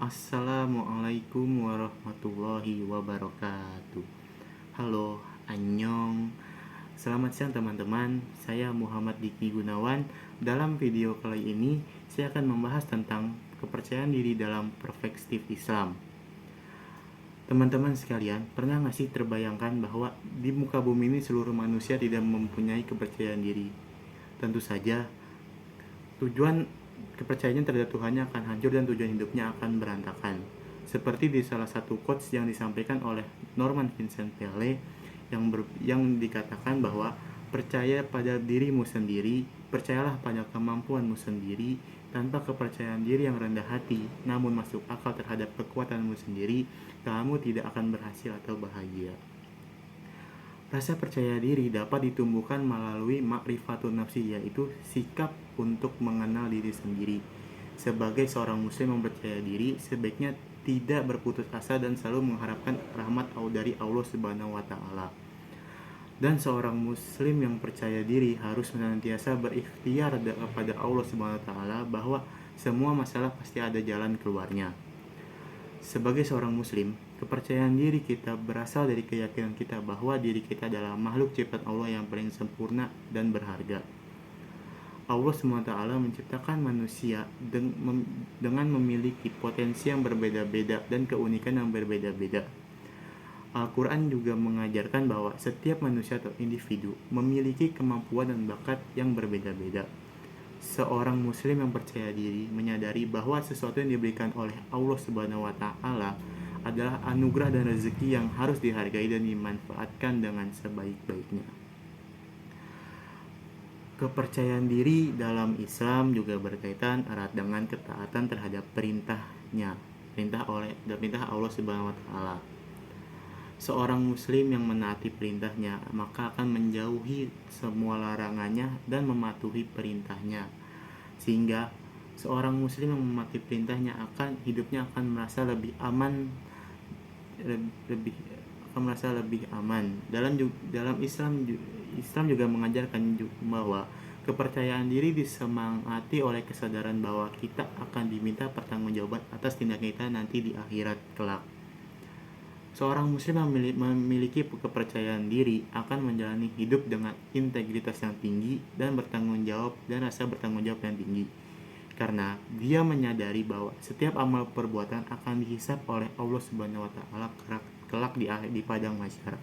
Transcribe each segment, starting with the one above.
Assalamualaikum warahmatullahi wabarakatuh. Halo, annyeong. Selamat siang teman-teman. Saya Muhammad Diki Gunawan. Dalam video kali ini, saya akan membahas tentang kepercayaan diri dalam perspektif Islam. Teman-teman sekalian, pernah nggak sih terbayangkan bahwa di muka bumi ini seluruh manusia tidak mempunyai kepercayaan diri? Tentu saja, tujuan kepercayaannya terhadap Tuhannya akan hancur dan tujuan hidupnya akan berantakan. Seperti di salah satu quotes yang disampaikan oleh Norman Vincent Peale yang dikatakan bahwa percaya pada dirimu sendiri, percayalah pada kemampuanmu sendiri. Tanpa kepercayaan diri yang rendah hati, namun masuk akal terhadap kekuatanmu sendiri, kamu tidak akan berhasil atau bahagia. Rasa percaya diri dapat ditumbuhkan melalui ma'rifatun nafsi, yaitu sikap untuk mengenal diri sendiri. Sebagai seorang muslim yang percaya diri, sebaiknya tidak berputus asa dan selalu mengharapkan rahmat dari Allah Subhanahu wa taala. Dan seorang muslim yang percaya diri harus senantiasa berikhtiar kepada Allah Subhanahu wa taala bahwa semua masalah pasti ada jalan keluarnya. Sebagai seorang muslim, kepercayaan diri kita berasal dari keyakinan kita bahwa diri kita adalah makhluk ciptaan Allah yang paling sempurna dan berharga. Allah SWT menciptakan manusia dengan memiliki potensi yang berbeda-beda dan keunikan yang berbeda-beda. Al-Quran juga mengajarkan bahwa setiap manusia atau individu memiliki kemampuan dan bakat yang berbeda-beda. Seorang muslim yang percaya diri menyadari bahwa sesuatu yang diberikan oleh Allah Subhanahu wa taala adalah anugerah dan rezeki yang harus dihargai dan dimanfaatkan dengan sebaik-baiknya. Kepercayaan diri dalam Islam juga berkaitan erat dengan ketaatan terhadap perintah Allah Subhanahu wa taala. Seorang muslim yang menaati perintahnya maka akan menjauhi semua larangannya dan mematuhi perintahnya, sehingga seorang muslim yang mematuhi perintahnya hidupnya akan merasa lebih aman dalam Islam juga mengajarkan bahwa kepercayaan diri disemangati oleh kesadaran bahwa kita akan diminta pertanggungjawaban atas tindakan kita nanti di akhirat kelak. Seorang muslim yang memiliki kepercayaan diri akan menjalani hidup dengan integritas yang tinggi dan rasa bertanggung jawab yang tinggi, karena dia menyadari bahwa setiap amal perbuatan akan dihisab oleh Allah Subhanahu wa taala kelak di padang mahsyar.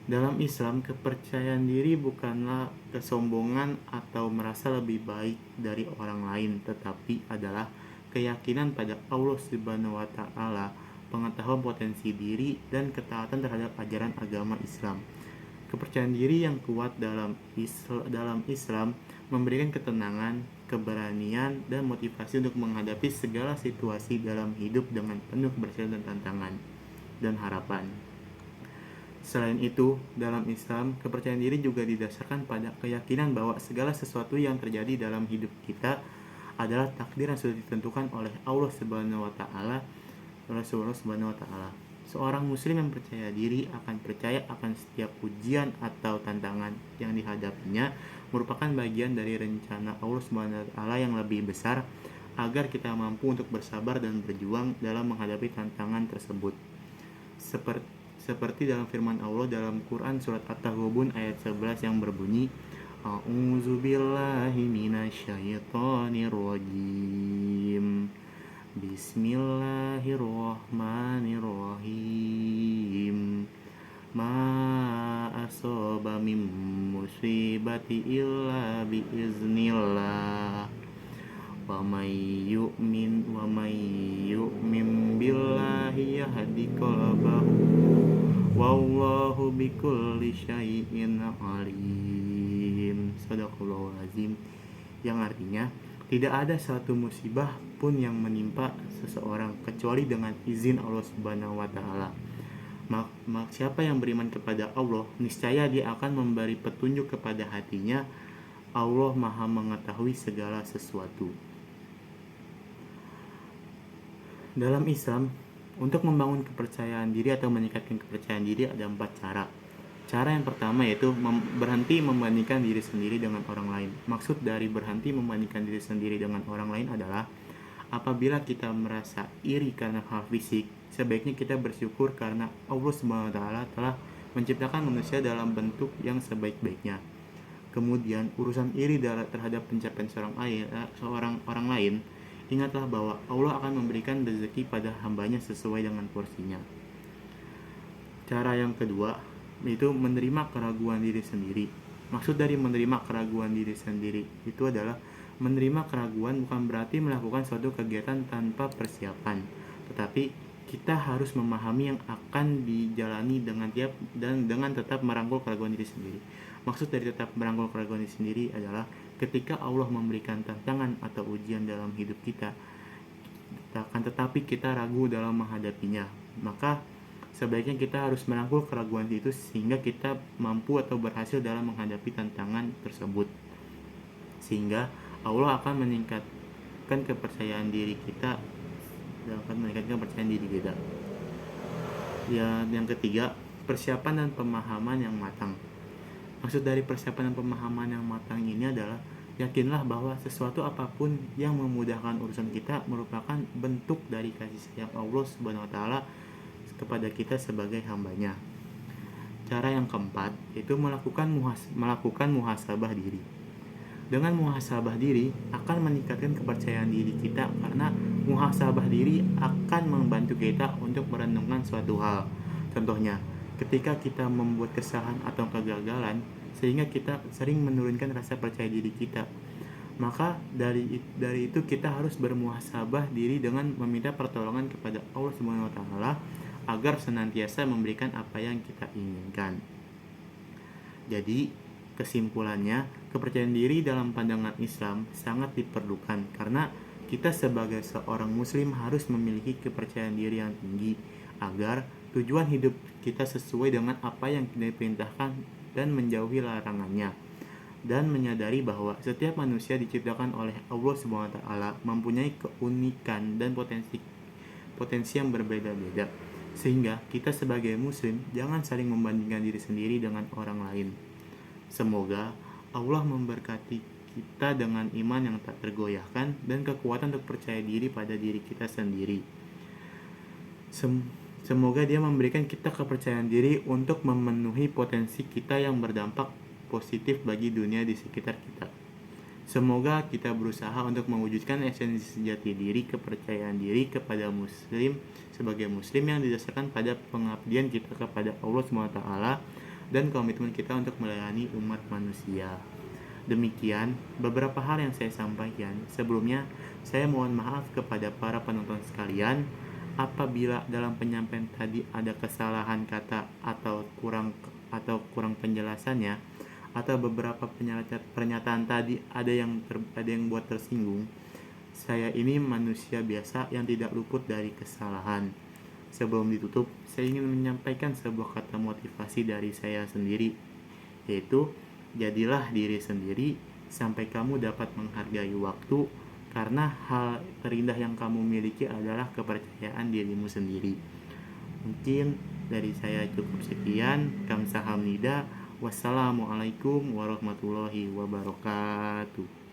Dalam Islam, kepercayaan diri bukanlah kesombongan atau merasa lebih baik dari orang lain, tetapi adalah keyakinan pada Allah Subhanahu wa taala, pengetahuan potensi diri, dan ketaatan terhadap ajaran agama Islam. Kepercayaan diri yang kuat dalam Islam memberikan ketenangan, keberanian, dan motivasi untuk menghadapi segala situasi dalam hidup dengan penuh kebersihan dan tantangan dan harapan. Selain itu, dalam Islam, kepercayaan diri juga didasarkan pada keyakinan bahwa segala sesuatu yang terjadi dalam hidup kita adalah takdir yang sudah ditentukan oleh Allah Subhanahu wa taala. Rasulullah Subhanahu wa taala. Seorang muslim yang percaya diri akan percaya akan setiap ujian atau tantangan yang dihadapinya merupakan bagian dari rencana Allah Subhanahu wa taala yang lebih besar agar kita mampu untuk bersabar dan berjuang dalam menghadapi tantangan tersebut. Seperti dalam firman Allah dalam Quran surat At-Taghabun ayat 11 yang berbunyi, A'udzubillahi minasyaitonirrajim. Bismillahirrahmanirrahim. Ma asaba min musibati illa biiznillah. Wa may yu'min billahi yahdi qalbahu. Wallahu bikulli syai'in alim. Shadaqallahul azim. Yang artinya, tidak ada satu musibah pun yang menimpa seseorang kecuali dengan izin Allah Subhanahu wa taala. Siapa yang beriman kepada Allah, niscaya dia akan memberi petunjuk kepada hatinya. Allah Maha mengetahui segala sesuatu. Dalam Islam, untuk membangun kepercayaan diri atau meningkatkan kepercayaan diri ada 4 cara. Cara yang pertama yaitu berhenti membandingkan diri sendiri dengan orang lain. Maksud dari berhenti membandingkan diri sendiri dengan orang lain adalah Apabila kita merasa iri karena hal fisik, sebaiknya kita bersyukur karena Allah SWT telah menciptakan manusia dalam bentuk yang sebaik-baiknya. Kemudian, urusan iri terhadap pencapaian seorang orang lain, ingatlah bahwa Allah akan memberikan rezeki pada hambanya sesuai dengan porsinya. Cara yang kedua, yaitu menerima keraguan diri sendiri. Maksud dari menerima keraguan diri sendiri itu adalah menerima keraguan bukan berarti melakukan suatu kegiatan tanpa persiapan, tetapi kita harus memahami yang akan dijalani dengan tetap merangkul keraguan diri sendiri. Maksud dari tetap merangkul keraguan diri sendiri adalah ketika Allah memberikan tantangan atau ujian dalam hidup kita, tetapi kita ragu dalam menghadapinya, maka sebaiknya kita harus merangkul keraguan itu sehingga kita mampu atau berhasil dalam menghadapi tantangan tersebut. Sehingga Allah akan meningkatkan kepercayaan diri kita. Ya, yang ketiga, persiapan dan pemahaman yang matang. Maksud dari persiapan dan pemahaman yang matang ini adalah yakinlah bahwa sesuatu apapun yang memudahkan urusan kita merupakan bentuk dari kasih sayang Allah Subhanahu wa taala kepada kita sebagai hambanya. Cara yang keempat yaitu melakukan muhasabah diri. Dengan muhasabah diri akan meningkatkan kepercayaan diri kita, karena muhasabah diri akan membantu kita untuk merenungkan suatu hal. Contohnya, ketika kita membuat kesalahan atau kegagalan sehingga kita sering menurunkan rasa percaya diri kita, maka dari itu kita harus bermuhasabah diri dengan meminta pertolongan kepada Allah Subhanahu wa taala agar senantiasa memberikan apa yang kita inginkan. Jadi, kesimpulannya, kepercayaan diri dalam pandangan Islam sangat diperlukan karena kita sebagai seorang muslim harus memiliki kepercayaan diri yang tinggi agar tujuan hidup kita sesuai dengan apa yang diperintahkan dan menjauhi larangannya, dan menyadari bahwa setiap manusia diciptakan oleh Allah Subhanahu wa taala mempunyai keunikan dan potensi yang berbeda-beda, sehingga kita sebagai muslim jangan saling membandingkan diri sendiri dengan orang lain. Semoga Allah memberkati kita dengan iman yang tak tergoyahkan dan kekuatan untuk percaya diri pada diri kita sendiri. Semoga Dia memberikan kita kepercayaan diri untuk memenuhi potensi kita yang berdampak positif bagi dunia di sekitar kita. Semoga kita berusaha untuk mewujudkan esensi sejati diri kepercayaan diri kepada muslim sebagai muslim yang didasarkan pada pengabdian kita kepada Allah SWT dan komitmen kita untuk melayani umat manusia. Demikian beberapa hal yang saya sampaikan. Sebelumnya, saya mohon maaf kepada para penonton sekalian apabila dalam penyampaian tadi ada kesalahan kata atau kurang penjelasannya, atau beberapa pernyataan tadi ada yang buat tersinggung. Saya ini manusia biasa yang tidak luput dari kesalahan. Sebelum ditutup, saya ingin menyampaikan sebuah kata motivasi dari saya sendiri, yaitu jadilah diri sendiri sampai kamu dapat menghargai waktu, karena hal terindah yang kamu miliki adalah kepercayaan dirimu sendiri. Mungkin dari saya cukup sekian. Kamsahamnida. Wassalamualaikum warahmatullahi wabarakatuh.